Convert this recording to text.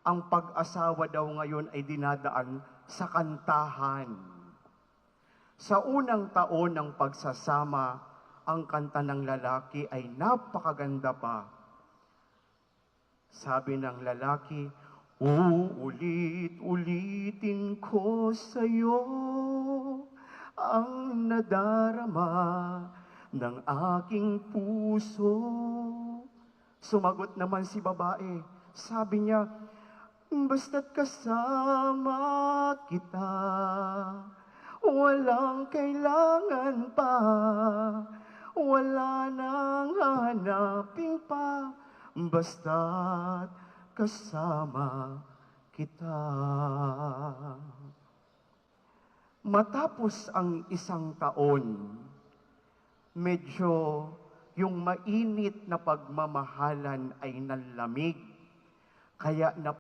ang pag-asawa daw ngayon ay dinadaan sa kantahan. Sa unang taon ng pagsasama, ang kanta ng lalaki ay napakaganda pa. Sabi ng lalaki, uulit-ulitin ko sa'yo ang nadarama ng aking puso. Sumagot naman si babae, sabi niya, basta't kasama kita, walang kailangan pa, wala nang hanapin pa, basta't kasama kita. Matapos ang isang taon, medyo yung mainit na pagmamahalan ay nanlamig, kaya